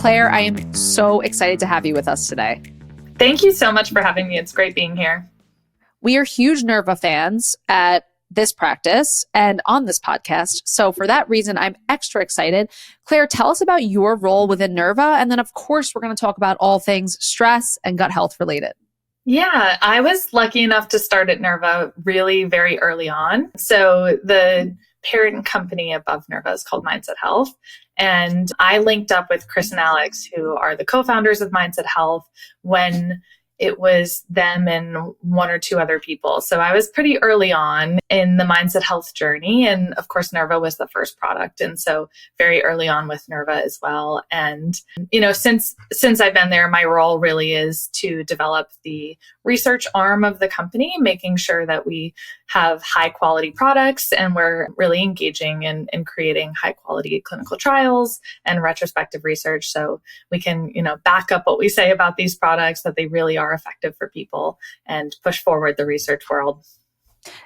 Claire, I am so excited to have you with us today. Thank you so much for having me. It's great being here. We are huge Nerva fans at this practice and on this podcast. So for that reason, I'm extra excited. Claire, tell us about your role within Nerva. And then, of course, we're going to talk about all things stress and gut health related. Yeah, I was lucky enough to start at Nerva really very early on. So the parent company above Nerva is called Mindset Health. And I linked up with Chris and Alex, who are the co-founders of Mindset Health, when it was them and one or two other people. So I was pretty early on in the Mindset Health journey. And of course, Nerva was the first product. And so very early on with Nerva as well. And, since I've been there, my role really is to develop the research arm of the company, making sure that we have high quality products and we're really engaging in creating high quality clinical trials and retrospective research. So we can, back up what we say about these products, that they really are effective for people, and push forward the research world.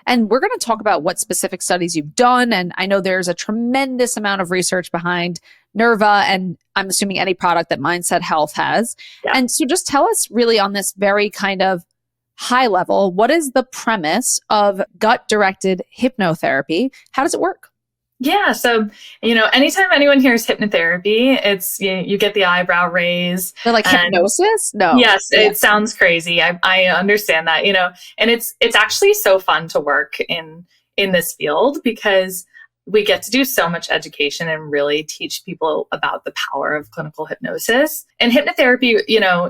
And we're going to talk about what specific studies you've done. And I know there's a tremendous amount of research behind Nerva, and I'm assuming any product that Mindset Health has. Yeah. And so just tell us really on this very kind of high level, what is the premise of gut-directed hypnotherapy? How does it work? Yeah. So, anytime anyone hears hypnotherapy, it's, you get the eyebrow raise. They're like, hypnosis? No. Yes. It sounds crazy. I understand that, and it's actually so fun to work in this field because we get to do so much education and really teach people about the power of clinical hypnosis. And hypnotherapy,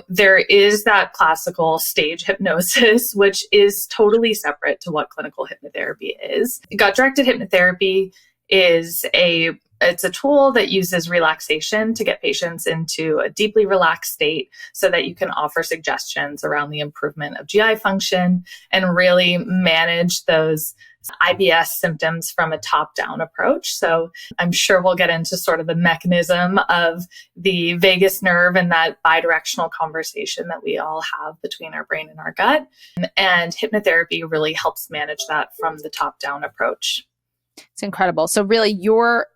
there is that classical stage hypnosis, which is totally separate to what clinical hypnotherapy is. Gut-directed hypnotherapy it's a tool that uses relaxation to get patients into a deeply relaxed state so that you can offer suggestions around the improvement of GI function and really manage those IBS symptoms from a top-down approach. So I'm sure we'll get into sort of the mechanism of the vagus nerve and that bi-directional conversation that we all have between our brain and our gut. And hypnotherapy really helps manage that from the top-down approach. It's incredible. So really your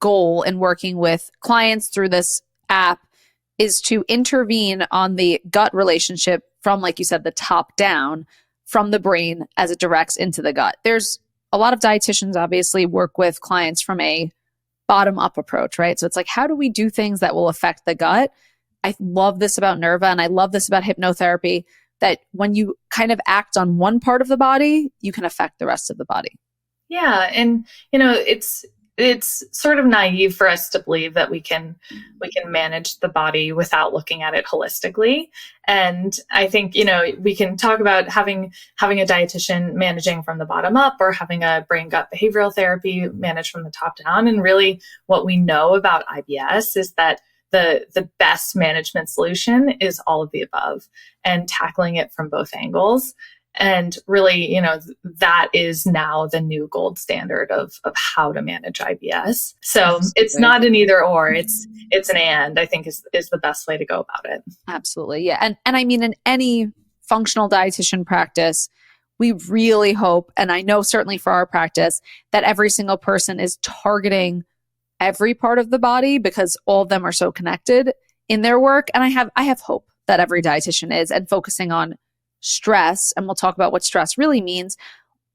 goal in working with clients through this app is to intervene on the gut relationship from, like you said, the top down from the brain as it directs into the gut. There's a lot of dietitians obviously work with clients from a bottom up approach, right? So it's like, how do we do things that will affect the gut? I love this about Nerva and I love this about hypnotherapy, that when you kind of act on one part of the body, you can affect the rest of the body. Yeah. And, it's sort of naive for us to believe that we can manage the body without looking at it holistically. And I think, we can talk about having a dietitian managing from the bottom up or having a brain gut behavioral therapy managed from the top down. And really what we know about IBS is that the best management solution is all of the above and tackling it from both angles. And really, that is now the new gold standard of how to manage IBS. So it's not an either or, it's an and, I think is the best way to go about it. Absolutely. Yeah. And I mean, in any functional dietitian practice, we really hope, and I know certainly for our practice, that every single person is targeting every part of the body because all of them are so connected in their work. And I have hope that every dietitian is, and focusing on stress, and we'll talk about what stress really means.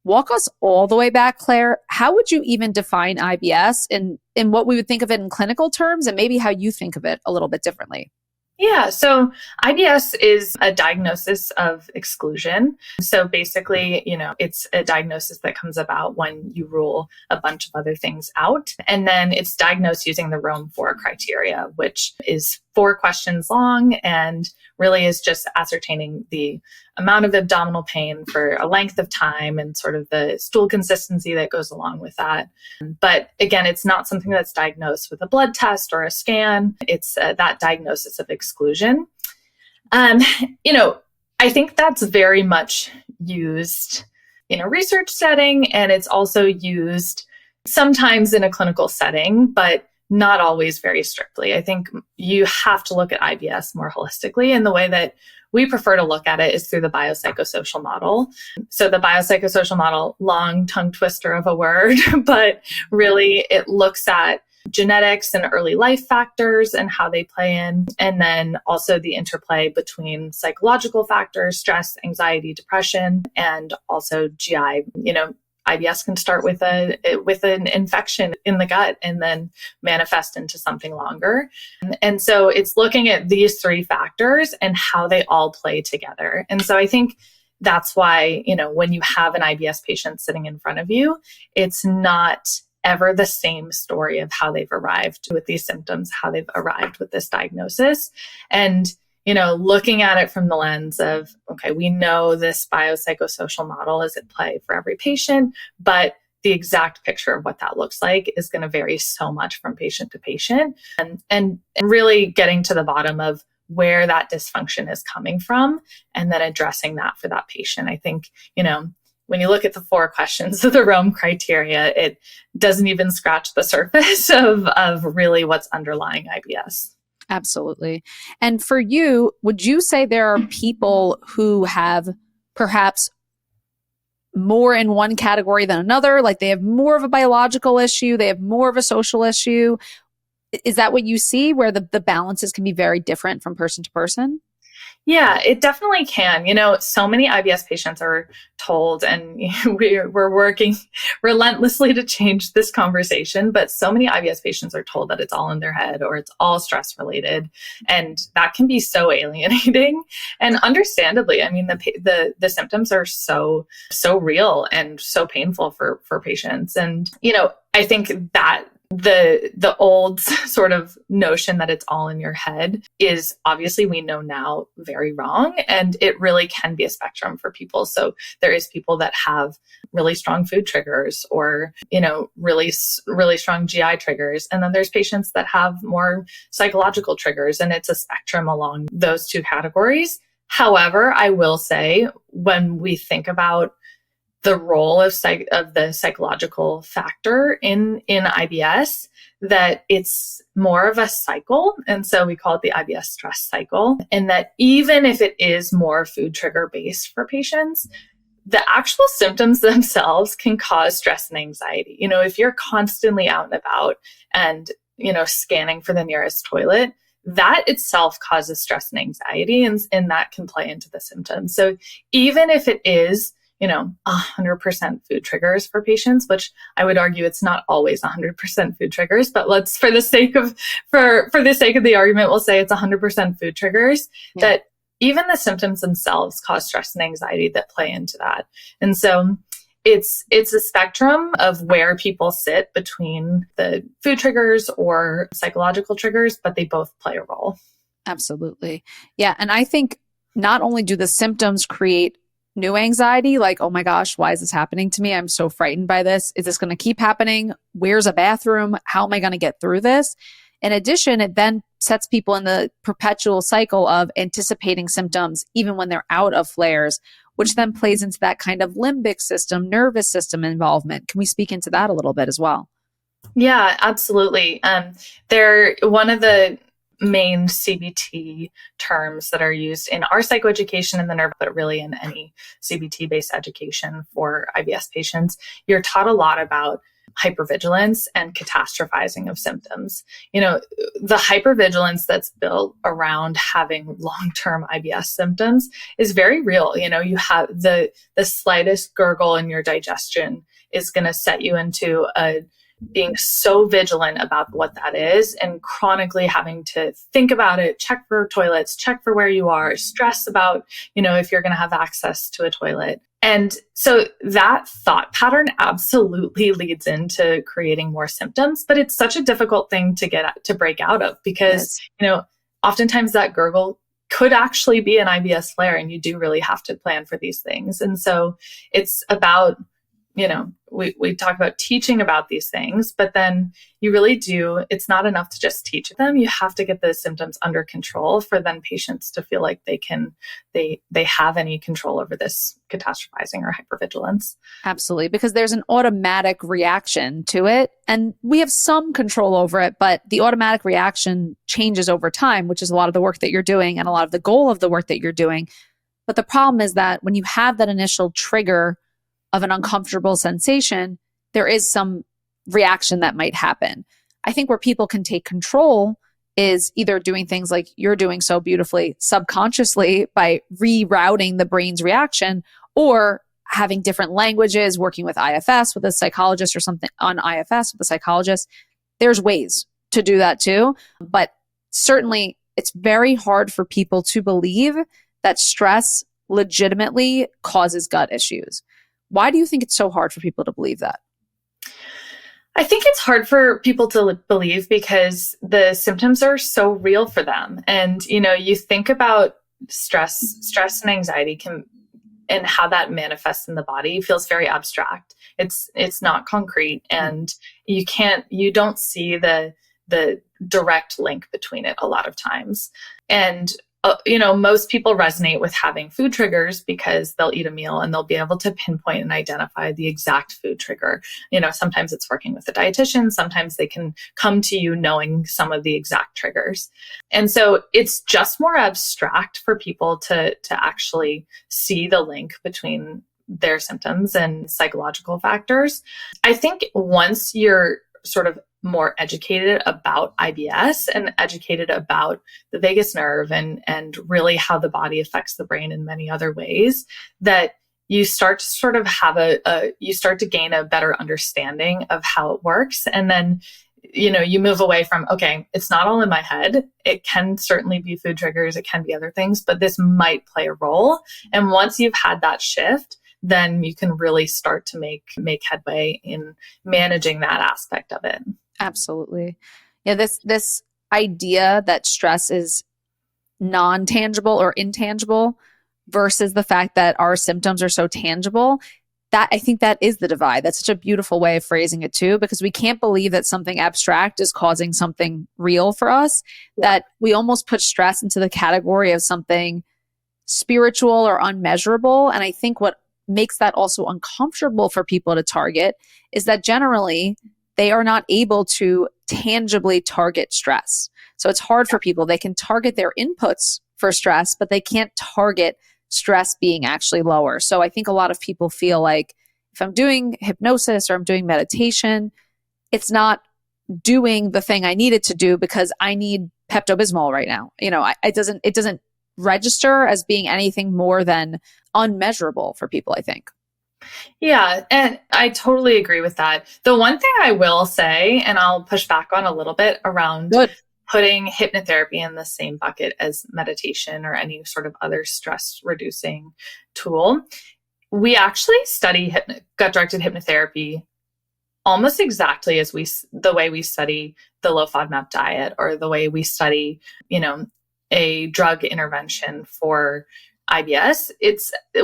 Walk us all the way back, Claire. How would you even define IBS in what we would think of it in clinical terms, and maybe how you think of it a little bit differently? Yeah, so IBS is a diagnosis of exclusion. So basically, it's a diagnosis that comes about when you rule a bunch of other things out. And then it's diagnosed using the Rome 4 criteria, which is 4 questions long and really is just ascertaining the amount of abdominal pain for a length of time and sort of the stool consistency that goes along with that. But again, it's not something that's diagnosed with a blood test or a scan. It's that diagnosis of exclusion. I think that's very much used in a research setting, and it's also used sometimes in a clinical setting, but not always very strictly. I think you have to look at IBS more holistically, and the way that we prefer to look at it is through the biopsychosocial model. So the biopsychosocial model, long tongue twister of a word, but really it looks at genetics and early life factors and how they play in, and then also the interplay between psychological factors, stress, anxiety, depression, and also GI. IBS can start with an infection in the gut and then manifest into something longer. And so it's looking at these three factors and how they all play together. And so I think that's why, when you have an IBS patient sitting in front of you, it's not ever the same story of how they've arrived with these symptoms, how they've arrived with this diagnosis. And looking at it from the lens of, okay, we know this biopsychosocial model is at play for every patient, but the exact picture of what that looks like is going to vary so much from patient to patient. And really getting to the bottom of where that dysfunction is coming from and then addressing that for that patient. I think, when you look at the 4 questions of the Rome criteria, it doesn't even scratch the surface of really what's underlying IBS. Absolutely. And for you, would you say there are people who have perhaps more in one category than another? Like they have more of a biological issue, they have more of a social issue. Is that what you see, where the balances can be very different from person to person? Yeah, it definitely can. So many IBS patients are told, and we're working relentlessly to change this conversation, but so many IBS patients are told that it's all in their head or it's all stress related. And that can be so alienating. And understandably, I mean, the symptoms are so real and so painful for patients. And, I think that the old sort of notion that it's all in your head is obviously, we know now, very wrong. And it really can be a spectrum for people. So there is people that have really strong food triggers or, really, really strong GI triggers. And then there's patients that have more psychological triggers, and it's a spectrum along those two categories. However, I will say, when we think about the role of the psychological factor in IBS, that it's more of a cycle. And so we call it the IBS stress cycle. And that even if it is more food trigger based for patients, the actual symptoms themselves can cause stress and anxiety. If you're constantly out and about and, scanning for the nearest toilet, that itself causes stress and anxiety, and that can play into the symptoms. So even if it is 100% food triggers for patients, which I would argue it's not always 100% food triggers, but let's, for the sake of the argument, we'll say it's 100% food triggers, that even the symptoms themselves cause stress and anxiety that play into that. And so it's a spectrum of where people sit between the food triggers or psychological triggers, but they both play a role. Absolutely. Yeah. And I think not only do the symptoms create new anxiety, like, oh my gosh, why is this happening to me? I'm so frightened by this. Is this going to keep happening? Where's a bathroom? How am I going to get through this? In addition, it then sets people in the perpetual cycle of anticipating symptoms, even when they're out of flares, which then plays into that kind of limbic system, nervous system involvement. Can we speak into that a little bit as well? Yeah, absolutely. They're one of the main CBT terms that are used in our psychoeducation in the Nerva, but really in any CBT-based education for IBS patients. You're taught a lot about hypervigilance and catastrophizing of symptoms. The hypervigilance that's built around having long-term IBS symptoms is very real. You have the slightest gurgle in your digestion is going to set you into being so vigilant about what that is, and chronically having to think about it, check for toilets, check for where you are, stress about, if you're going to have access to a toilet. And so that thought pattern absolutely leads into creating more symptoms, but it's such a difficult thing to break out of because, oftentimes that gurgle could actually be an IBS flare, and you do really have to plan for these things. And so it's about, we talk about teaching about these things, but then you really do, it's not enough to just teach them. You have to get the symptoms under control for then patients to feel like they have any control over this catastrophizing or hypervigilance. Absolutely. Because there's an automatic reaction to it, and we have some control over it, but the automatic reaction changes over time, which is a lot of the work that you're doing and a lot of the goal of the work that you're doing. But the problem is that when you have that initial trigger of an uncomfortable sensation, there is some reaction that might happen. I think where people can take control is either doing things like you're doing so beautifully subconsciously by rerouting the brain's reaction, or having different languages, working with IFS with a psychologist or something on IFS with a psychologist. There's ways to do that too. But certainly it's very hard for people to believe that stress legitimately causes gut issues. Why do you think it's so hard for people to believe that? I think it's hard for people to believe because the symptoms are so real for them. And, you think about stress and anxiety and how that manifests in the body feels very abstract. It's not concrete, and you don't see the direct link between it a lot of times. And most people resonate with having food triggers because they'll eat a meal and they'll be able to pinpoint and identify the exact food trigger. Sometimes it's working with a dietitian. Sometimes they can come to you knowing some of the exact triggers. And so it's just more abstract for people to actually see the link between their symptoms and psychological factors. I think once you're sort of more educated about IBS and educated about the vagus nerve and really how the body affects the brain in many other ways, that you start to sort of have you start to gain a better understanding of how it works. And then, you move away from, okay, it's not all in my head. It can certainly be food triggers. It can be other things, but this might play a role. And once you've had that shift, then you can really start to make headway in managing that aspect of it. Absolutely. Yeah, this idea that stress is non-tangible or intangible versus the fact that our symptoms are so tangible, that I think that is the divide. That's such a beautiful way of phrasing it too, because we can't believe that something abstract is causing something real for us, that we almost put stress into the category of something spiritual or unmeasurable. And I think what makes that also uncomfortable for people to target is that generally they are not able to tangibly target stress. So it's hard for people. They can target their inputs for stress, but they can't target stress being actually lower. So I think a lot of people feel like if I'm doing hypnosis or I'm doing meditation, it's not doing the thing I needed to do because I need Pepto-Bismol right now. It doesn't register as being anything more than unmeasurable for people, I think. Yeah, and I totally agree with that. The one thing I will say, and I'll push back on a little bit around putting hypnotherapy in the same bucket as meditation or any sort of other stress reducing tool. We actually study gut-directed hypnotherapy almost exactly as the way we study the low FODMAP diet, or the way we study, a drug intervention for IBS.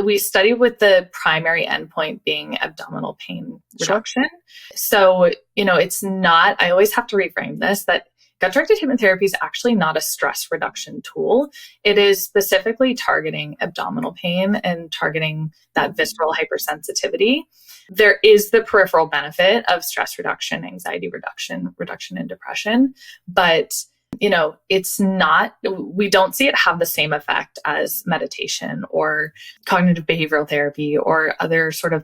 We study with the primary endpoint being abdominal pain reduction. Sure. So, it's not, I always have to reframe this, that gut-directed hypnotherapy is actually not a stress reduction tool. It is specifically targeting abdominal pain and targeting that visceral hypersensitivity. There is the peripheral benefit of stress reduction, anxiety reduction in depression, but it's not, we don't see it have the same effect as meditation or cognitive behavioral therapy or other sort of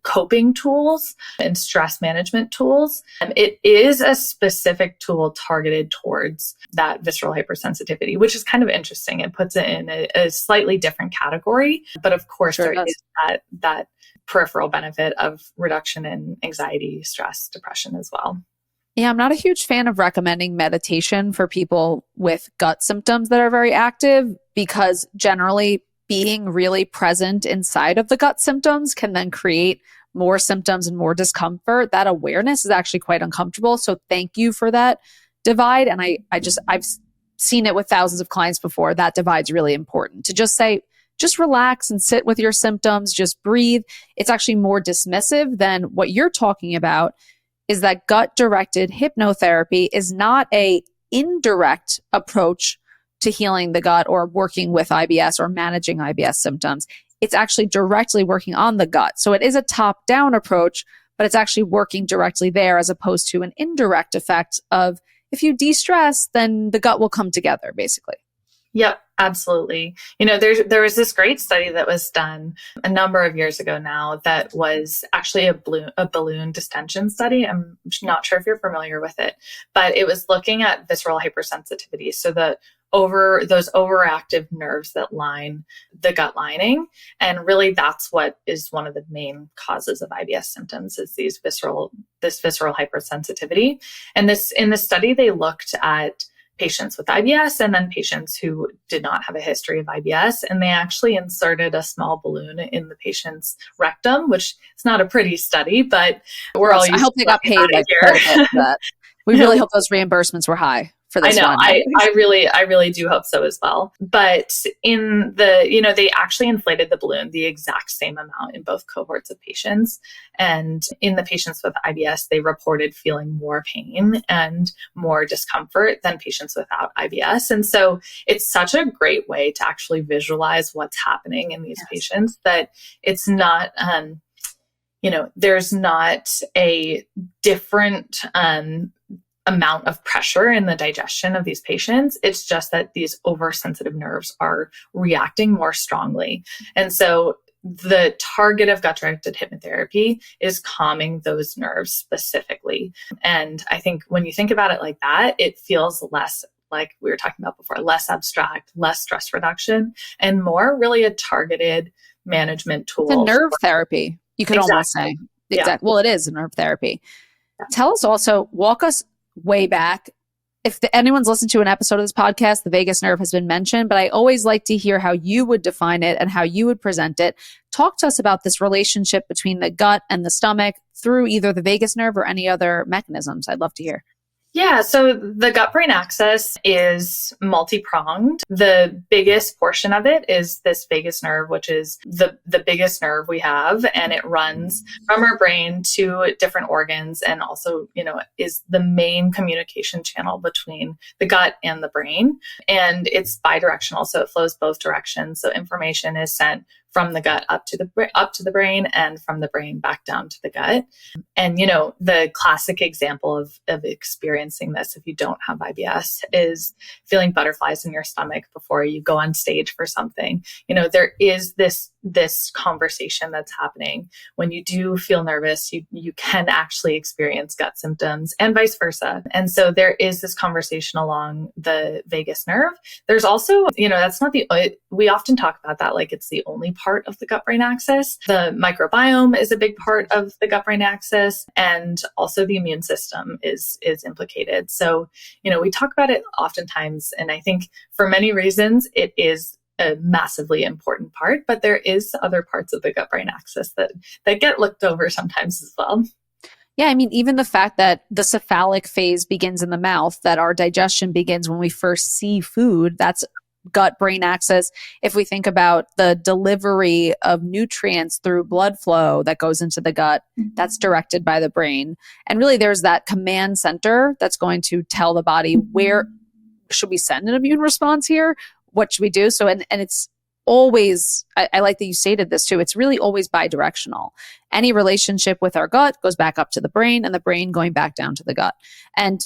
coping tools and stress management tools. It is a specific tool targeted towards that visceral hypersensitivity, which is kind of interesting. It puts it in a slightly different category, but of course there is that peripheral benefit of reduction in anxiety, stress, depression as well. Yeah, I'm not a huge fan of recommending meditation for people with gut symptoms that are very active, because generally being really present inside of the gut symptoms can then create more symptoms and more discomfort. That awareness is actually quite uncomfortable. So thank you for that divide. And I've seen it with thousands of clients before. That divide's really important, to just say, just relax and sit with your symptoms, just breathe. It's actually more dismissive than what you're talking about, is that gut-directed hypnotherapy is not a indirect approach to healing the gut or working with IBS or managing IBS symptoms. It's actually directly working on the gut. So it is a top-down approach, but it's actually working directly there, as opposed to an indirect effect of, if you de-stress, then the gut will come together, basically. Yep, absolutely. There was this great study that was done a number of years ago now that was actually a balloon distension study. I'm not sure if you're familiar with it, but it was looking at visceral hypersensitivity. So those overactive nerves that line the gut lining. And really that's what is one of the main causes of IBS symptoms is this visceral hypersensitivity. And in this study, they looked at patients with IBS and then patients who did not have a history of IBS. And they actually inserted a small balloon in the patient's rectum, which is not a pretty study, but we're all used I hope they got paid like quite a bit for that. We really hope those reimbursements were high for this one. I really do hope so as well. But they actually inflated the balloon the exact same amount in both cohorts of patients. And in the patients with IBS, they reported feeling more pain and more discomfort than patients without IBS. And so it's such a great way to actually visualize what's happening in these patients that it's not, there's not a different, amount of pressure in the digestion of these patients. It's just that these oversensitive nerves are reacting more strongly. And so the target of gut-directed hypnotherapy is calming those nerves specifically. And I think when you think about it like that, it feels less, like we were talking about before, less abstract, less stress reduction, and more really a targeted management tool. The nerve therapy, you could almost say. Exactly. Yeah. Well, it is a nerve therapy. Yeah. Tell us also, walk us way back. If anyone's listened to an episode of this podcast, the vagus nerve has been mentioned, but I always like to hear how you would define it and how you would present it. Talk to us about this relationship between the gut and the stomach through either the vagus nerve or any other mechanisms. I'd love to hear. Yeah, so the gut-brain axis is multi-pronged. The biggest portion of it is this vagus nerve, which is the biggest nerve we have, and it runs from our brain to different organs and also, is the main communication channel between the gut and the brain. And it's bi-directional, so it flows both directions. So information is sent from the gut up to the brain and from the brain back down to the gut. And, the classic example of experiencing this, if you don't have IBS, is feeling butterflies in your stomach before you go on stage for something. There is this conversation that's happening. When you do feel nervous, you can actually experience gut symptoms and vice versa. And so there is this conversation along the vagus nerve. There's also, that's not we often talk about that like it's the only part of the gut-brain axis. The microbiome is a big part of the gut-brain axis, and also the immune system is implicated. So, we talk about it oftentimes, and I think for many reasons it is a massively important part, but there is other parts of the gut-brain axis that get looked over sometimes as well. Yeah, I mean, even the fact that the cephalic phase begins in the mouth, that our digestion begins when we first see food, that's gut-brain axis. If we think about the delivery of nutrients through blood flow that goes into the gut, that's directed by the brain. And really there's that command center that's going to tell the body, where should we send an immune response here? What should we do? So, and it's always, I like that you stated this too, it's really always bi-directional. Any relationship with our gut goes back up to the brain, and the brain going back down to the gut. And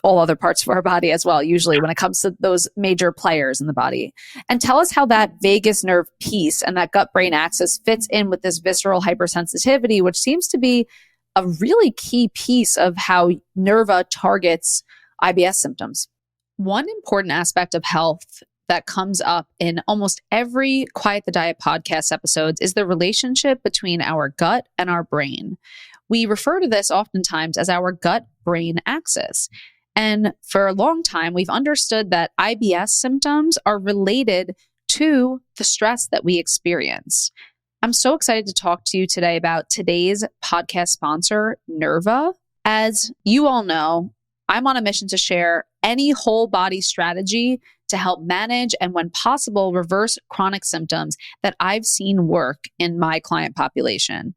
all other parts of our body as well, usually when it comes to those major players in the body. And tell us how that vagus nerve piece and that gut-brain axis fits in with this visceral hypersensitivity, which seems to be a really key piece of how Nerva targets IBS symptoms. One important aspect of health that comes up in almost every Quiet the Diet podcast episodes is the relationship between our gut and our brain. We refer to this oftentimes as our gut-brain axis. And for a long time, we've understood that IBS symptoms are related to the stress that we experience. I'm so excited to talk to you today about today's podcast sponsor, Nerva. As you all know, I'm on a mission to share any whole body strategy to help manage and, when possible, reverse chronic symptoms that I've seen work in my client population.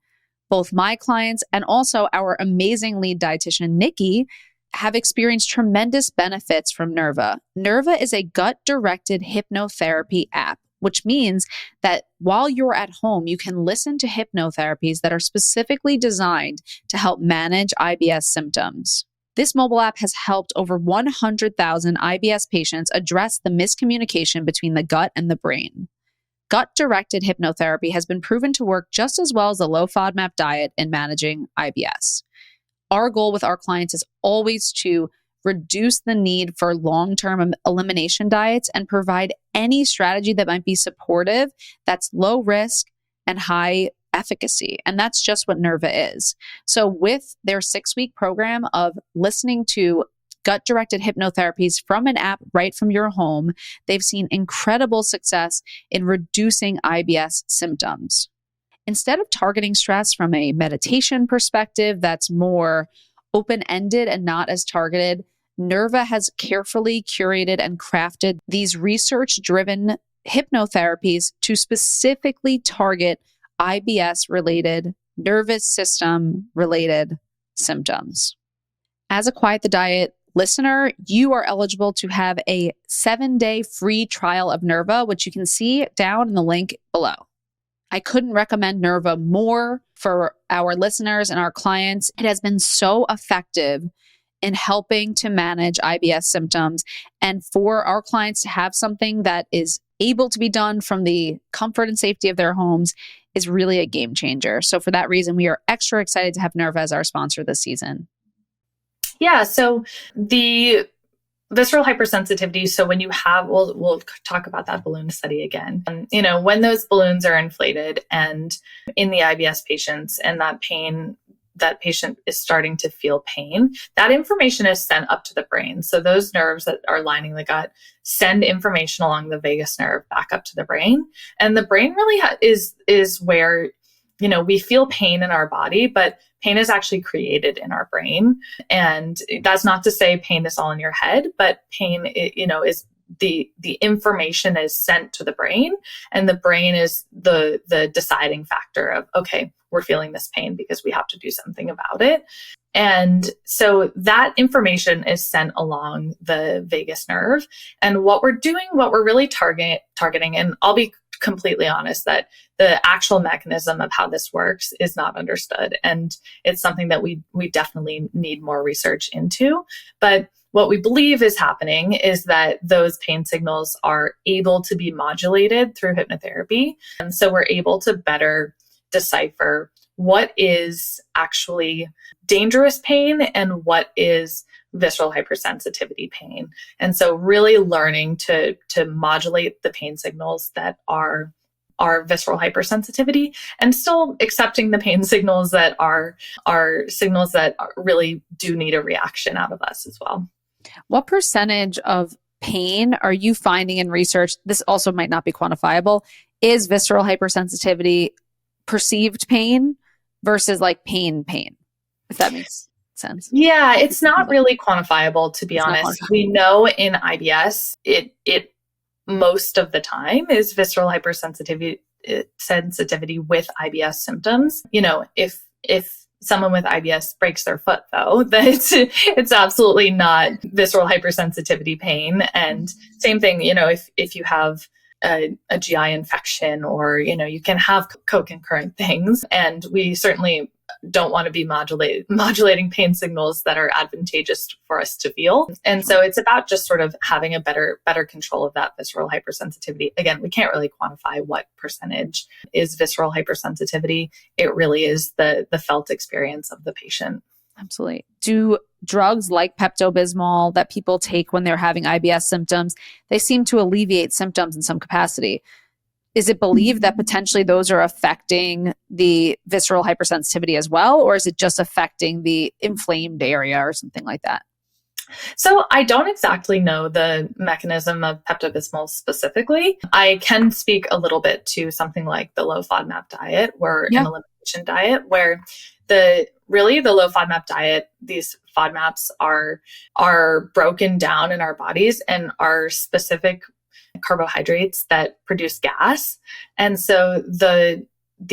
Both my clients and also our amazing lead dietitian, Nikki, have experienced tremendous benefits from Nerva. Nerva is a gut-directed hypnotherapy app, which means that while you're at home, you can listen to hypnotherapies that are specifically designed to help manage IBS symptoms. This mobile app has helped over 100,000 IBS patients address the miscommunication between the gut and the brain. Gut-directed hypnotherapy has been proven to work just as well as the low FODMAP diet in managing IBS. Our goal with our clients is always to reduce the need for long-term elimination diets and provide any strategy that might be supportive, that's low risk and high efficacy. And that's just what Nerva is. So with their 6-week program of listening to gut-directed hypnotherapies from an app right from your home, they've seen incredible success in reducing IBS symptoms. Instead of targeting stress from a meditation perspective that's more open-ended and not as targeted, Nerva has carefully curated and crafted these research-driven hypnotherapies to specifically target IBS-related, nervous system-related symptoms. As a Quiet the Diet listener, you are eligible to have a 7-day free trial of Nerva, which you can see down in the link below. I couldn't recommend Nerva more for our listeners and our clients. It has been so effective in helping to manage IBS symptoms, and for our clients to have something that is able to be done from the comfort and safety of their homes is really a game changer. So for that reason, we are extra excited to have Nerva as our sponsor this season. Yeah. So the visceral hypersensitivity. So when you have, we'll talk about that balloon study again. When those balloons are inflated and in the IBS patients and that patient is starting to feel pain, that information is sent up to the brain. So those nerves that are lining the gut send information along the vagus nerve back up to the brain. And the brain really is where, we feel pain in our body, but pain is actually created in our brain. And that's not to say pain is all in your head, but pain, is the information is sent to the brain, and the brain is the deciding factor of, okay, we're feeling this pain because we have to do something about it. And so that information is sent along the vagus nerve. And what we're really targeting, and I'll be completely honest that the actual mechanism of how this works is not understood. And it's something that we definitely need more research into. But what we believe is happening is that those pain signals are able to be modulated through hypnotherapy. And so we're able to better decipher what is actually dangerous pain and what is visceral hypersensitivity pain. And so really learning to modulate the pain signals that are visceral hypersensitivity, and still accepting the pain signals that are signals that really do need a reaction out of us as well. What percentage of pain are you finding in research? This also might not be quantifiable. Is visceral hypersensitivity perceived pain versus like pain, if that makes sense? Yeah, it's not really quantifiable, to be honest. We know in IBS, it most of the time is visceral hypersensitivity with IBS symptoms. If someone with IBS breaks their foot, though, that it's absolutely not visceral hypersensitivity pain. And same thing, if you have a GI infection, or, you can have co-concurrent things. And we certainly don't want to be modulating pain signals that are advantageous for us to feel. And so it's about just sort of having a better control of that visceral hypersensitivity. Again, we can't really quantify what percentage is visceral hypersensitivity. It really is the felt experience of the patient. Absolutely. Do drugs like Pepto-Bismol that people take when they're having IBS symptoms, they seem to alleviate symptoms in some capacity. Is it believed that potentially those are affecting the visceral hypersensitivity as well? Or is it just affecting the inflamed area or something like that? So I don't exactly know the mechanism of Pepto-Bismol specifically. I can speak a little bit to something like the low FODMAP diet, or an elimination diet, where the low FODMAP diet, these FODMAPs are broken down in our bodies and are specific carbohydrates that produce gas. And so the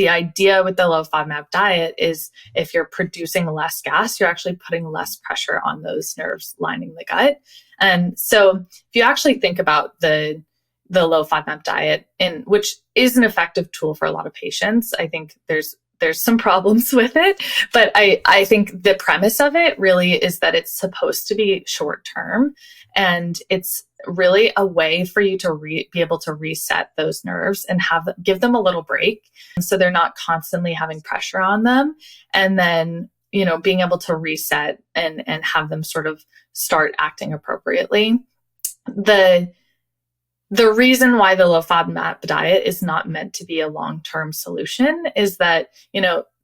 idea with the low FODMAP diet is if you're producing less gas, you're actually putting less pressure on those nerves lining the gut. And so if you actually think about the low FODMAP diet, which is an effective tool for a lot of patients, I think there's there's some problems with it. But I think the premise of it really is that it's supposed to be short term, and it's really a way for you to be able to reset those nerves and give them a little break, so they're not constantly having pressure on them. And then, being able to reset and have them sort of start acting appropriately. The reason why the low FODMAP diet is not meant to be a long-term solution is that,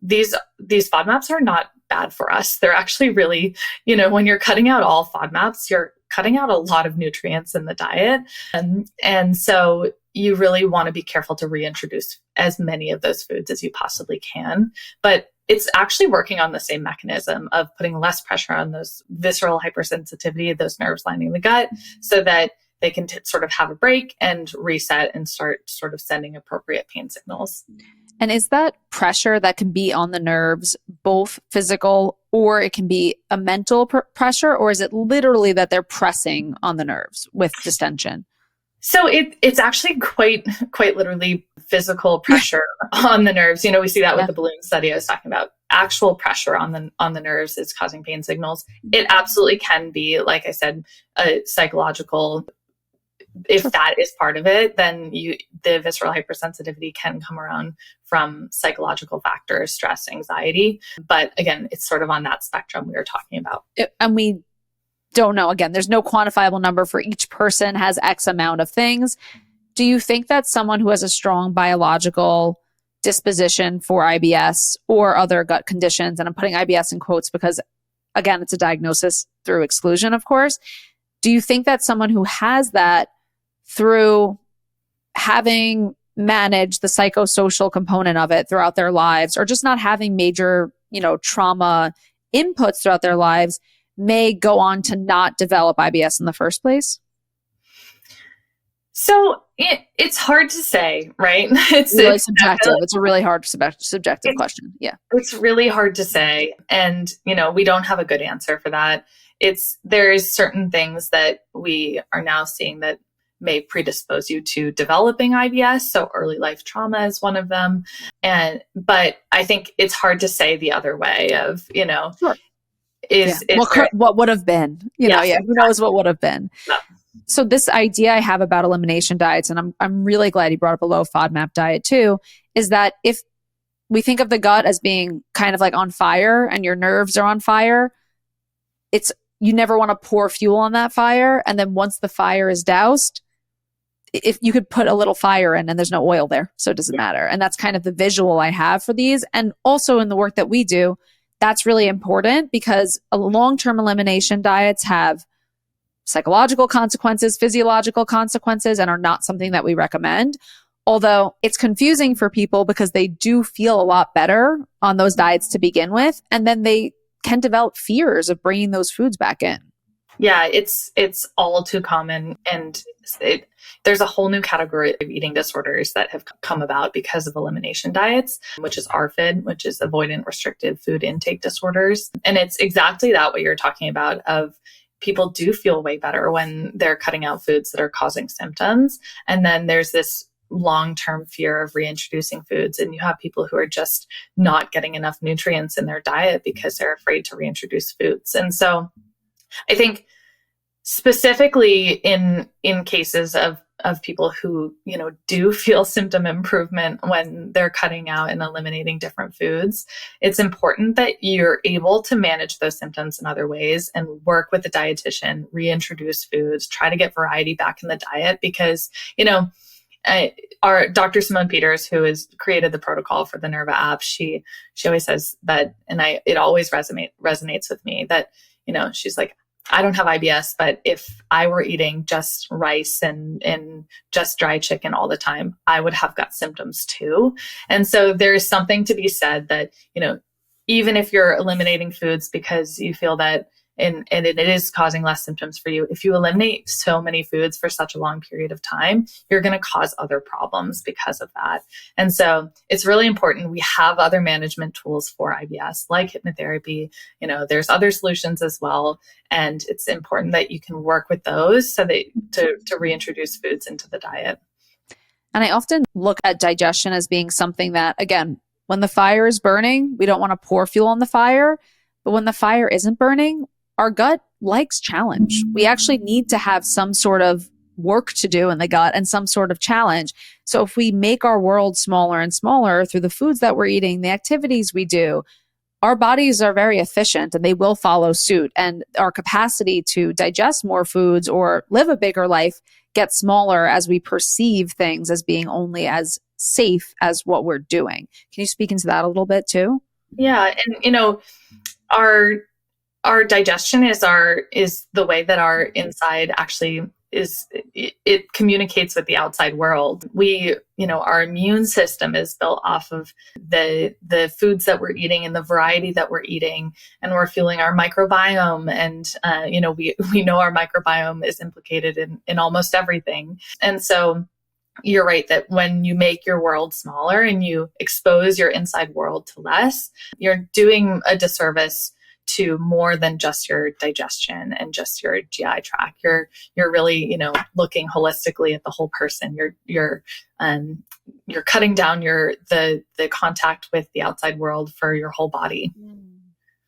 these FODMAPs are not bad for us. They're actually really, when you're cutting out all FODMAPs, you're cutting out a lot of nutrients in the diet. And so you really want to be careful to reintroduce as many of those foods as you possibly can. But it's actually working on the same mechanism of putting less pressure on those visceral hypersensitivity, those nerves lining the gut, so that they can sort of have a break and reset and start sort of sending appropriate pain signals. And is that pressure that can be on the nerves both physical, or it can be a mental pressure, or is it literally that they're pressing on the nerves with distension? So it's actually quite literally physical pressure on the nerves. We see that with the balloon study I was talking about. Actual pressure on the nerves is causing pain signals. It absolutely can be, like I said, a psychological. If that is part of it, then the visceral hypersensitivity can come around from psychological factors, stress, anxiety. But again, it's sort of on that spectrum we were talking about. And we don't know. Again, there's no quantifiable number for each person has X amount of things. Do you think that someone who has a strong biological disposition for IBS or other gut conditions, and I'm putting IBS in quotes because, again, it's a diagnosis through exclusion, of course. Do you think that someone who has that, through having managed the psychosocial component of it throughout their lives, or just not having major, trauma inputs throughout their lives, may go on to not develop IBS in the first place? So it's hard to say, right? It's really subjective. It's a really hard subjective question. Yeah. It's really hard to say. And, we don't have a good answer for that. There's certain things that we are now seeing that may predispose you to developing IBS. So early life trauma is one of them. But I think it's hard to say the other way of, Sure. What would have been, who knows what would have been. No. So this idea I have about elimination diets, and I'm really glad you brought up a low FODMAP diet too, is that if we think of the gut as being kind of like on fire and your nerves are on fire, you never want to pour fuel on that fire. And then once the fire is doused, if you could put a little fire in and there's no oil there, so it doesn't matter. And that's kind of the visual I have for these. And also in the work that we do, that's really important because long-term elimination diets have psychological consequences, physiological consequences, and are not something that we recommend. Although it's confusing for people because they do feel a lot better on those diets to begin with. And then they can develop fears of bringing those foods back in. Yeah, it's all too common. And there's a whole new category of eating disorders that have come about because of elimination diets, which is ARFID, which is avoidant restrictive food intake disorders. And it's exactly that, what you're talking about, of people do feel way better when they're cutting out foods that are causing symptoms. And then there's this long-term fear of reintroducing foods. And you have people who are just not getting enough nutrients in their diet because they're afraid to reintroduce foods. And so I think specifically in cases of people who, do feel symptom improvement when they're cutting out and eliminating different foods, it's important that you're able to manage those symptoms in other ways and work with the dietitian, reintroduce foods, try to get variety back in the diet because, our Dr. Simone Peters, who has created the protocol for the Nerva app, she always says that, and it always resonates with me that, she's like, I don't have IBS, but if I were eating just rice and just dry chicken all the time, I would have gut symptoms too. And so there's something to be said that, even if you're eliminating foods because you feel that and it is causing less symptoms for you, if you eliminate so many foods for such a long period of time, you're going to cause other problems because of that. And so it's really important. We have other management tools for IBS, like hypnotherapy. There's other solutions as well. And it's important that you can work with those so that to reintroduce foods into the diet. And I often look at digestion as being something that, again, When the fire is burning, we don't want to pour fuel on the fire. But when the fire isn't burning, our gut likes challenge. We actually need to have some sort of work to do in the gut and some sort of challenge. So if we make our world smaller and smaller through the foods that we're eating, the activities we do, our bodies are very efficient and they will follow suit. And our capacity to digest more foods or live a bigger life gets smaller as we perceive things as being only as safe as what we're doing. Can you speak into that a little bit too? Yeah. And, our digestion is the way that our inside actually is, it communicates with the outside world. Our immune system is built off of the foods that we're eating and the variety that we're eating, and we're fueling our microbiome. And, we know our microbiome is implicated in almost everything. And so you're right that when you make your world smaller and you expose your inside world to less, you're doing a disservice to more than just your digestion and just your GI tract. You're really, looking holistically at the whole person. You're cutting down the contact with the outside world for your whole body.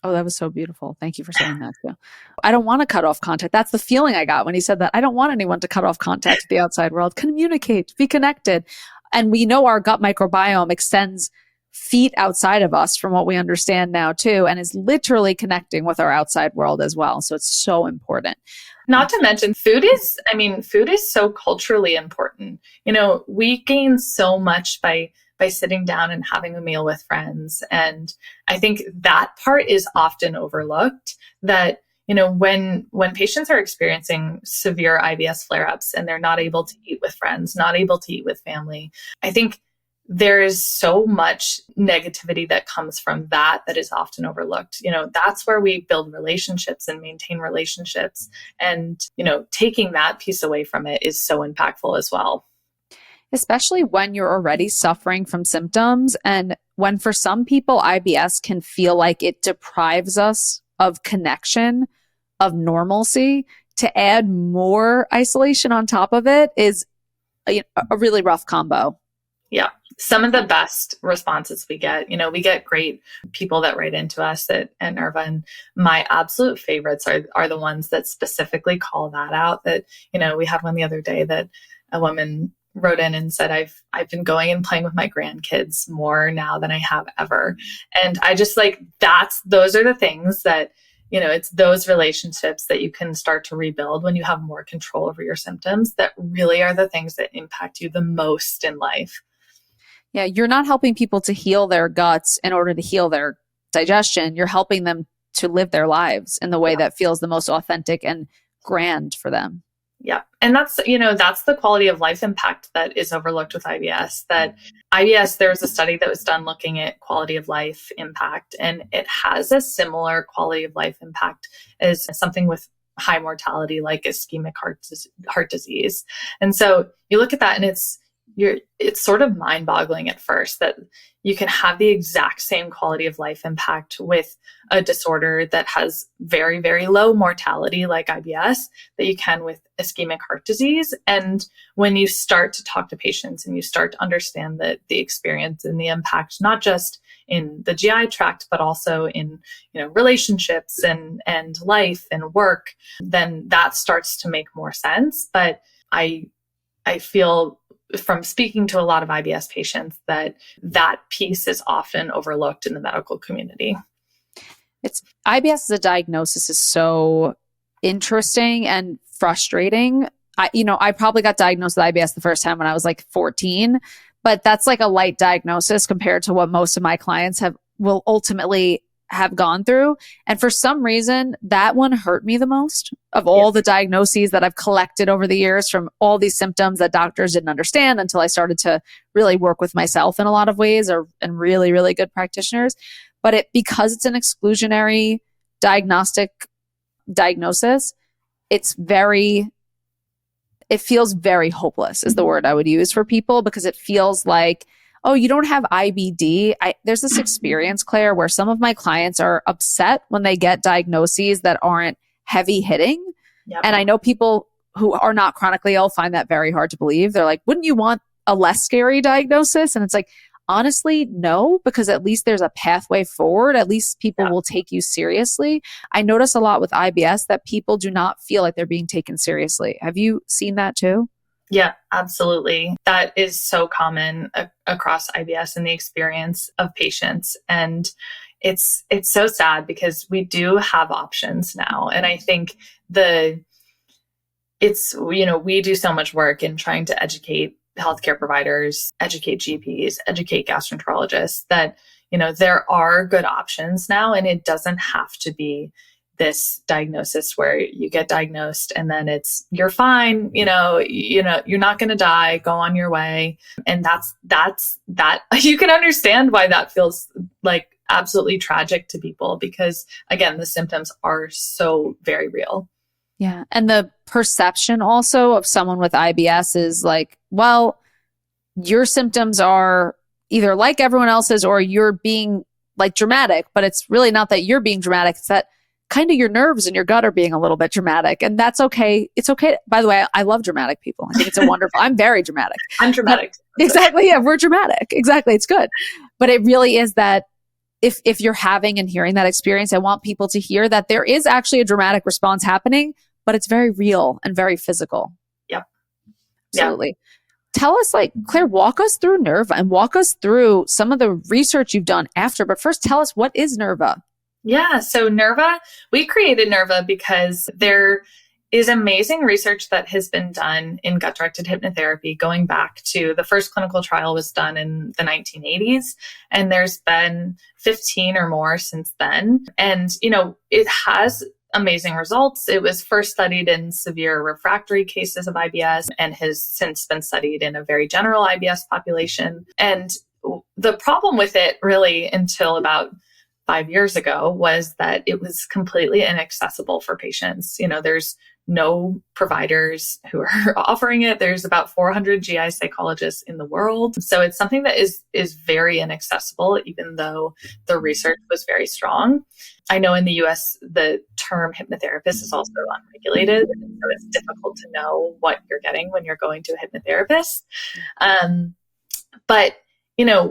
Oh, that was so beautiful. Thank you for saying that too. I don't want to cut off contact. That's the feeling I got when he said that. I don't want anyone to cut off contact with the outside world. Communicate, be connected. And we know our gut microbiome extends feet outside of us from what we understand now too, and is literally connecting with our outside world as well. So it's so important. Not to mention food is so culturally important. We gain so much by sitting down and having a meal with friends. And I think that part is often overlooked, that, when patients are experiencing severe IBS flare-ups and they're not able to eat with friends, not able to eat with family, I think there is so much negativity that comes from that is often overlooked. That's where we build relationships and maintain relationships. And, taking that piece away from it is so impactful as well. Especially when you're already suffering from symptoms. And when for some people, IBS can feel like it deprives us of connection, of normalcy. To add more isolation on top of it is a really rough combo. Yeah. Some of the best responses we get great people that write into us at Nerva, and my absolute favorites are the ones that specifically call that out. That, we had one the other day that a woman wrote in and said, I've been going and playing with my grandkids more now than I have ever. And I just those are the things that, it's those relationships that you can start to rebuild when you have more control over your symptoms, that really are the things that impact you the most in life. Yeah, you're not helping people to heal their guts in order to heal their digestion. You're helping them to live their lives in the way that feels the most authentic and grand for them. Yeah. And that's the quality of life impact that is overlooked with IBS. That IBS, there was a study that was done looking at quality of life impact, and it has a similar quality of life impact as something with high mortality, like ischemic heart disease. And so you look at that and it's sort of mind-boggling at first that you can have the exact same quality of life impact with a disorder that has very, very low mortality like IBS that you can with ischemic heart disease. And when you start to talk to patients and you start to understand the experience and the impact, not just in the GI tract, but also in, relationships and life and work, then that starts to make more sense. But I feel from speaking to a lot of IBS patients that piece is often overlooked in the medical community. IBS as a diagnosis is so interesting and frustrating. I probably got diagnosed with IBS the first time when I was like 14, but that's like a light diagnosis compared to what most of my clients will ultimately have gone through. And for some reason, that one hurt me the most of all the diagnoses that I've collected over the years from all these symptoms that doctors didn't understand until I started to really work with myself in a lot of ways and really, really good practitioners. But because it's an exclusionary diagnosis, it feels very hopeless is the word I would use for people, because it feels like, oh, you don't have IBD. There's this experience, Claire, where some of my clients are upset when they get diagnoses that aren't heavy hitting. Yep. And I know people who are not chronically ill find that very hard to believe. They're like, wouldn't you want a less scary diagnosis? And it's like, Honestly, no, because at least there's a pathway forward. At least people will take you seriously. I notice a lot with IBS that people do not feel like they're being taken seriously. Have you seen that too? Yeah, absolutely. That is so common across IBS and the experience of patients. And it's so sad because we do have options now. And I think we do so much work in trying to educate healthcare providers, educate GPs, educate gastroenterologists that, there are good options now, and it doesn't have to be this diagnosis where you get diagnosed and then you're fine, you're not going to die, go on your way. And that's that you can understand why that feels like absolutely tragic to people, because again, the symptoms are so very real. Yeah. And the perception also of someone with IBS is like, well, your symptoms are either like everyone else's or you're being like dramatic, but it's really not that you're being dramatic. It's that kind of your nerves and your gut are being a little bit dramatic. And that's okay. It's okay. By the way, I love dramatic people. I think it's I'm very dramatic. I'm dramatic. Exactly. Yeah, we're dramatic. Exactly. It's good. But it really is that if you're having and hearing that experience, I want people to hear that there is actually a dramatic response happening, but it's very real and very physical. Yep. Absolutely. Yeah. Tell us, Claire, walk us through Nerva and walk us through some of the research you've done after. But first, tell us, what is Nerva? Yeah. So Nerva, we created Nerva because there is amazing research that has been done in gut-directed hypnotherapy going back to the first clinical trial was done in the 1980s. And there's been 15 or more since then. And, it has amazing results. It was first studied in severe refractory cases of IBS and has since been studied in a very general IBS population. And the problem with it really until about 5 years ago was that it was completely inaccessible for patients. There's no providers who are offering it. There's about 400 GI psychologists in the world. So it's something that is very inaccessible, even though the research was very strong. I know in the US, the term hypnotherapist is also unregulated. So it's difficult to know what you're getting when you're going to a hypnotherapist. But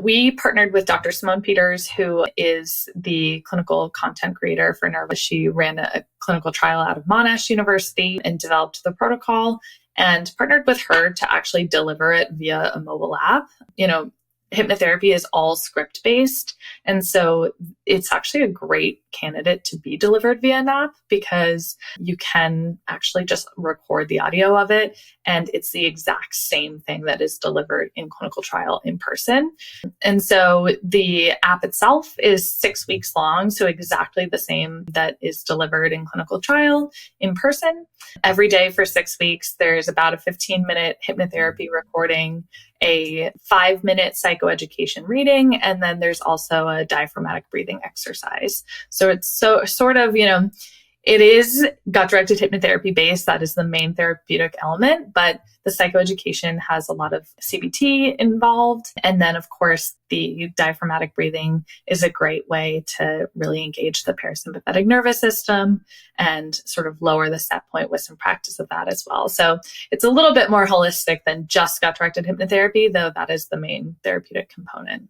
we partnered with Dr. Simone Peters, who is the clinical content creator for Nerva. She ran a clinical trial out of Monash University and developed the protocol and partnered with her to actually deliver it via a mobile app. Hypnotherapy is all script-based. And so it's actually a great candidate to be delivered via an app because you can actually just record the audio of it. And it's the exact same thing that is delivered in clinical trial in person. And so the app itself is 6 weeks long. So exactly the same that is delivered in clinical trial in person. Every day for 6 weeks, there's about a 15-minute hypnotherapy recording, a 5-minute psychoeducation reading, and then there's also a diaphragmatic breathing exercise. So it's sort of, it is gut-directed hypnotherapy based. That is the main therapeutic element, but the psychoeducation has a lot of CBT involved. And then, of course, the diaphragmatic breathing is a great way to really engage the parasympathetic nervous system and sort of lower the set point with some practice of that as well. So it's a little bit more holistic than just gut-directed hypnotherapy, though that is the main therapeutic component.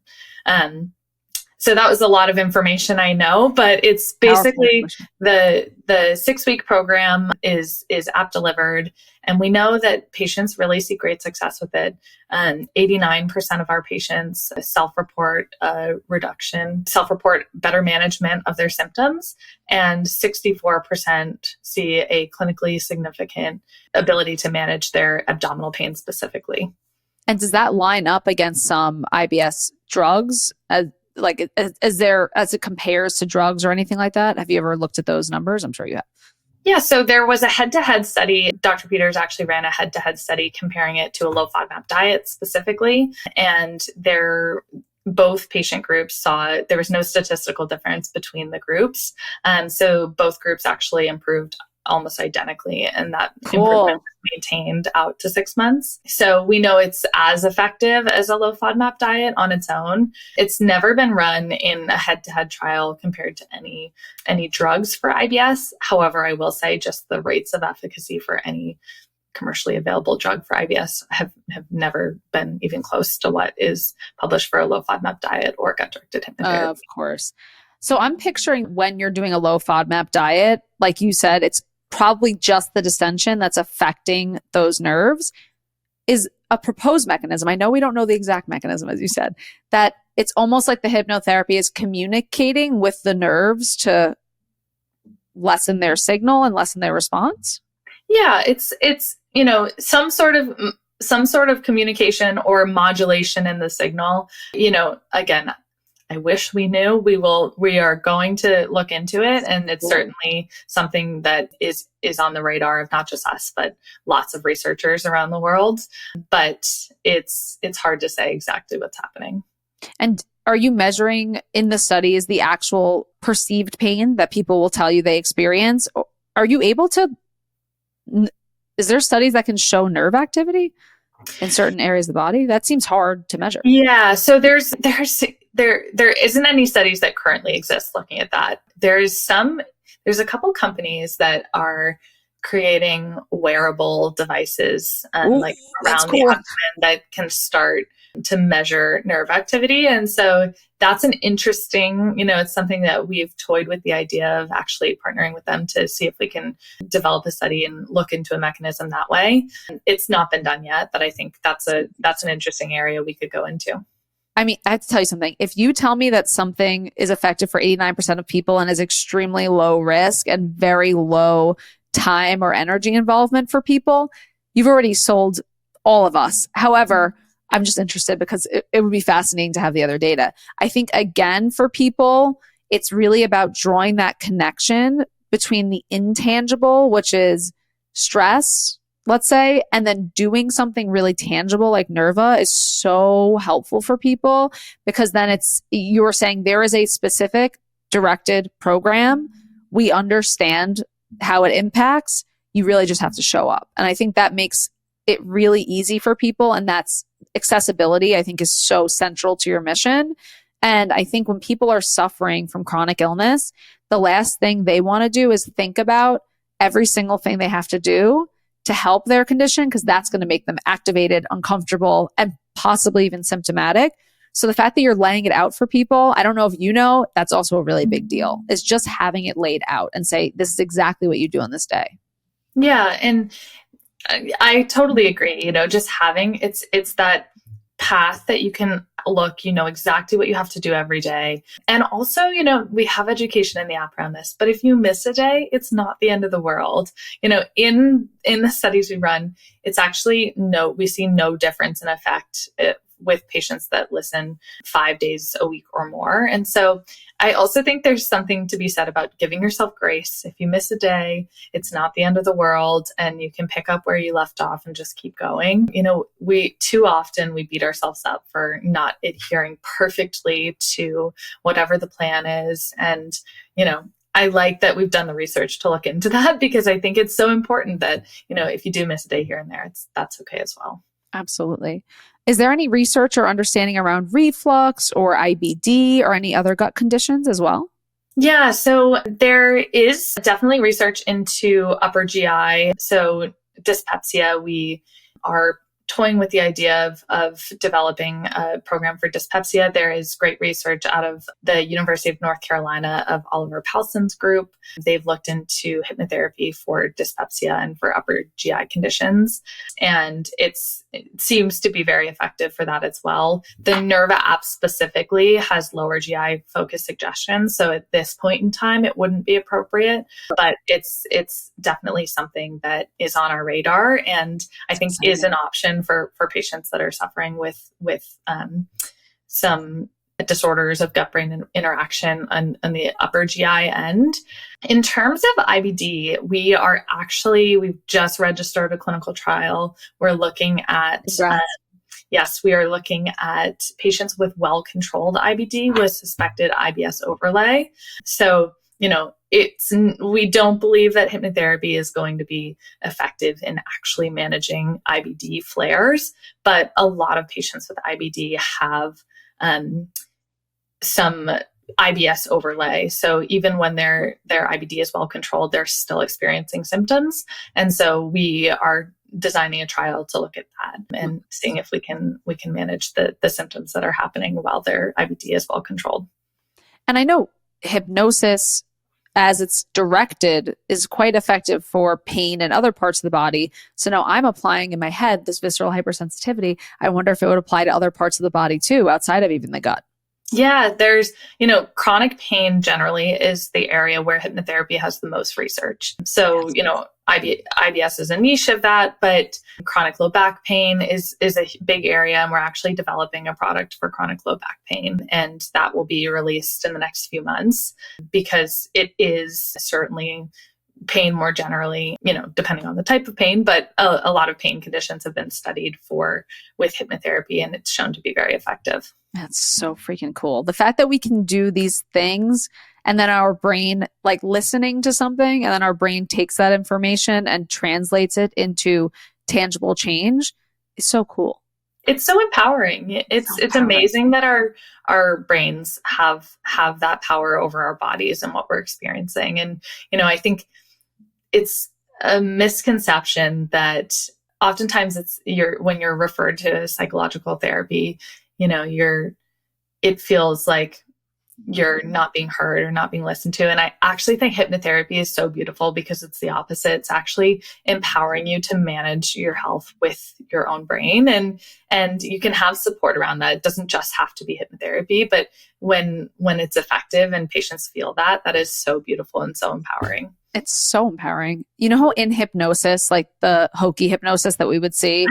So that was a lot of information, I know, but it's basically the 6-week program is app delivered. And we know that patients really see great success with it. 89% of our patients self-report better management of their symptoms, and 64% see a clinically significant ability to manage their abdominal pain specifically. And does that line up against some IBS drugs? As it compares to drugs or anything like that? Have you ever looked at those numbers? I'm sure you have. Yeah, so there was a head-to-head study. Dr. Peters actually ran a head-to-head study comparing it to a low FODMAP diet specifically. And both patient groups there was no statistical difference between the groups. So both groups actually improved almost identically, and that improvement was maintained out to 6 months. So we know it's as effective as a low FODMAP diet on its own. It's never been run in a head-to-head trial compared to any drugs for IBS. However, I will say just the rates of efficacy for any commercially available drug for IBS have never been even close to what is published for a low FODMAP diet or gut-directed hypnotherapy. Of course. So I'm picturing when you're doing a low FODMAP diet, like you said, it's probably just the distension that's affecting those nerves. Is a proposed mechanism. I know we don't know the exact mechanism, as you said, that it's almost like the hypnotherapy is communicating with the nerves to lessen their signal and lessen their response. Yeah, it's some sort of communication or modulation in the signal. Again, I wish we knew. We are going to look into it, and it's certainly something that is on the radar of not just us, but lots of researchers around the world. But it's hard to say exactly what's happening. And are you measuring in the studies the actual perceived pain that people will tell you they experience? Are you able to, is there studies that can show nerve activity in certain areas of the body? That seems hard to measure. Yeah. So there isn't any studies that currently exist looking at that. There's a couple companies that are creating wearable devices around the abdomen that can start to measure nerve activity. And so that's an interesting, it's something that we've toyed with the idea of actually partnering with them to see if we can develop a study and look into a mechanism that way. It's not been done yet, but I think that's an interesting area we could go into. I mean, I have to tell you something. If you tell me that something is effective for 89% of people and is extremely low risk and very low time or energy involvement for people, you've already sold all of us. However, I'm just interested because it would be fascinating to have the other data. I think, again, for people, it's really about drawing that connection between the intangible, which is stress, let's say, and then doing something really tangible like Nerva is so helpful for people, because then you're saying there is a specific directed program. We understand how it impacts. You really just have to show up. And I think that makes it really easy for people. And that's accessibility, I think, is so central to your mission. And I think when people are suffering from chronic illness, the last thing they want to do is think about every single thing they have to do to help their condition, because that's going to make them activated, uncomfortable, and possibly even symptomatic. So the fact that you're laying it out for people, I don't know if you know, that's also a really big deal. It's just having it laid out and say, this is exactly what you do on this day. Yeah. And I totally agree. Just having it's that path that you can look, exactly what you have to do every day. And also, we have education in the app around this, but if you miss a day, it's not the end of the world. In the studies we run, it's actually we see no difference in effect with patients that listen 5 days a week or more. And so I also think there's something to be said about giving yourself grace. If you miss a day, it's not the end of the world, and you can pick up where you left off and just keep going. We too often beat ourselves up for not adhering perfectly to whatever the plan is. And, I like that we've done the research to look into that, because I think it's so important that, if you do miss a day here and there, that's okay as well. Absolutely. Is there any research or understanding around reflux or IBD or any other gut conditions as well? Yeah, so there is definitely research into upper GI. So dyspepsia, we are toying with the idea of developing a program for dyspepsia. There is great research out of the University of North Carolina of Oliver Palson's group. They've looked into hypnotherapy for dyspepsia and for upper GI conditions. And it seems to be very effective for that as well. The Nerva app specifically has lower GI focused suggestions. So at this point in time, it wouldn't be appropriate, but it's definitely something that is on our radar, and I think is an option for patients that are suffering with some disorders of gut-brain interaction on the upper GI end. In terms of IBD, we've just registered a clinical trial. We're looking at, we are looking at patients with well-controlled IBD with suspected IBS overlay. So, we don't believe that hypnotherapy is going to be effective in actually managing IBD flares, but a lot of patients with IBD have some IBS overlay. So even when their IBD is well controlled, they're still experiencing symptoms. And so we are designing a trial to look at that and seeing if we can manage the symptoms that are happening while their IBD is well controlled. And I know hypnosis, as it's directed, is quite effective for pain and other parts of the body. So now I'm applying in my head this visceral hypersensitivity. I wonder if it would apply to other parts of the body too, outside of even the gut. Yeah, there's, chronic pain generally is the area where hypnotherapy has the most research. So, IBS is a niche of that, but chronic low back pain is a big area. And we're actually developing a product for chronic low back pain. And that will be released in the next few months because it is certainly pain more generally, depending on the type of pain, but a lot of pain conditions have been studied with hypnotherapy, and it's shown to be very effective. That's so freaking cool. The fact that we can do these things and then our brain, like listening to something, and then our brain takes that information and translates it into tangible change is so cool. It's so empowering. It's amazing that our brains have that power over our bodies and what we're experiencing. And, I think it's a misconception that oftentimes when you're referred to psychological therapy, it feels like you're not being heard or not being listened to. And I actually think hypnotherapy is so beautiful because it's the opposite. It's actually empowering you to manage your health with your own brain. And you can have support around that. It doesn't just have to be hypnotherapy, but when it's effective and patients feel that is so beautiful and so empowering. It's so empowering. You know how in hypnosis, like the hokey hypnosis that we would see,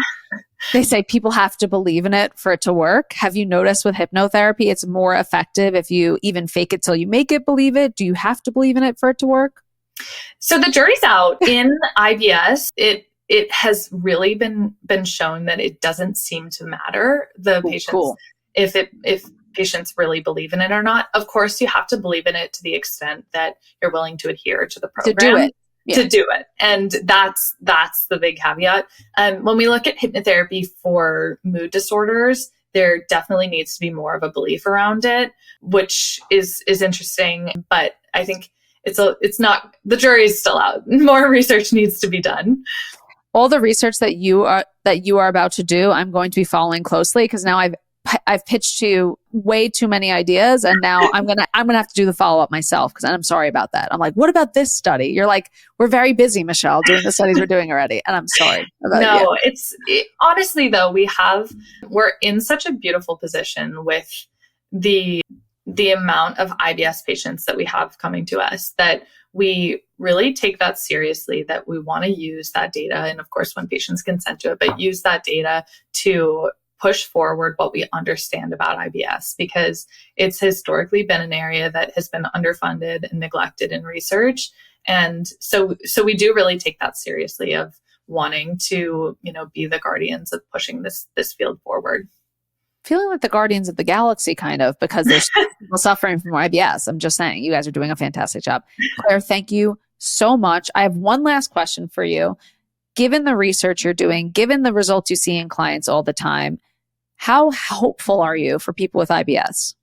they say people have to believe in it for it to work. Have you noticed with hypnotherapy, it's more effective if you even fake it till you make it believe it? Do you have to believe in it for it to work? So the jury's out. In IBS, it has really been shown that it doesn't seem to matter if patients really believe in it or not. Of course, you have to believe in it to the extent that you're willing to adhere to the program. To do it. Yeah. To do it. And that's the big caveat. When we look at hypnotherapy for mood disorders, there definitely needs to be more of a belief around it, which is interesting. But I think it's not, the jury is still out. More research needs to be done. All the research that you are about to do, I'm going to be following closely because now I've pitched to you way too many ideas, and now I'm gonna have to do the follow up myself because I'm sorry about that. I'm like, what about this study? You're like, we're very busy, Michelle, doing the studies we're doing already, and I'm sorry about it. Honestly though, we're in such a beautiful position with the amount of IBS patients that we have coming to us that we really take that seriously, that we want to use that data, and of course when patients consent to it, but use that data to push forward what we understand about IBS, because it's historically been an area that has been underfunded and neglected in research. And so we do really take that seriously of wanting to, be the guardians of pushing this field forward. Feeling like the guardians of the galaxy, kind of, because there's people suffering from IBS. I'm just saying, you guys are doing a fantastic job. Claire, thank you so much. I have one last question for you. Given the research you're doing, given the results you see in clients all the time, how hopeful are you for people with IBS?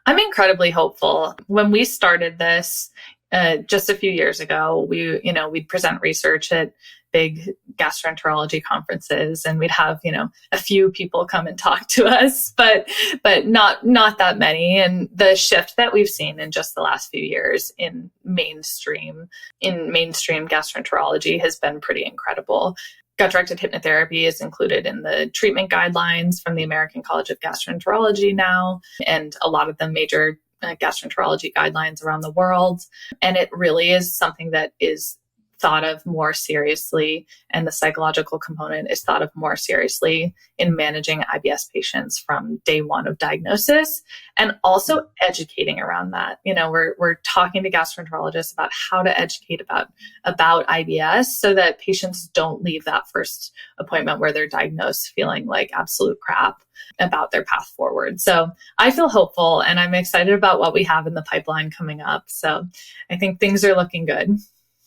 I'm incredibly hopeful. When we started this just a few years ago, we'd present research at big gastroenterology conferences, and we'd have, a few people come and talk to us, but not that many. And the shift that we've seen in just the last few years in mainstream gastroenterology has been pretty incredible. Gut-directed hypnotherapy is included in the treatment guidelines from the American College of Gastroenterology now, and a lot of the major gastroenterology guidelines around the world. And it really is something that is thought of more seriously, and the psychological component is thought of more seriously in managing IBS patients from day one of diagnosis, and also educating around that. We're talking to gastroenterologists about how to educate about IBS so that patients don't leave that first appointment where they're diagnosed feeling like absolute crap about their path forward. So I feel hopeful, and I'm excited about what we have in the pipeline coming up. So I think things are looking good.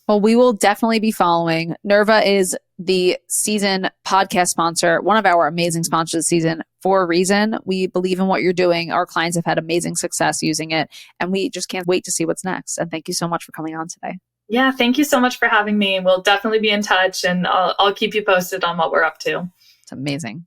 Well, we will definitely be following. Nerva is the season podcast sponsor, one of our amazing sponsors this season, for a reason. We believe in what you're doing. Our clients have had amazing success using it, and we just can't wait to see what's next. And thank you so much for coming on today. Yeah, thank you so much for having me. We'll definitely be in touch, and I'll keep you posted on what we're up to. It's amazing.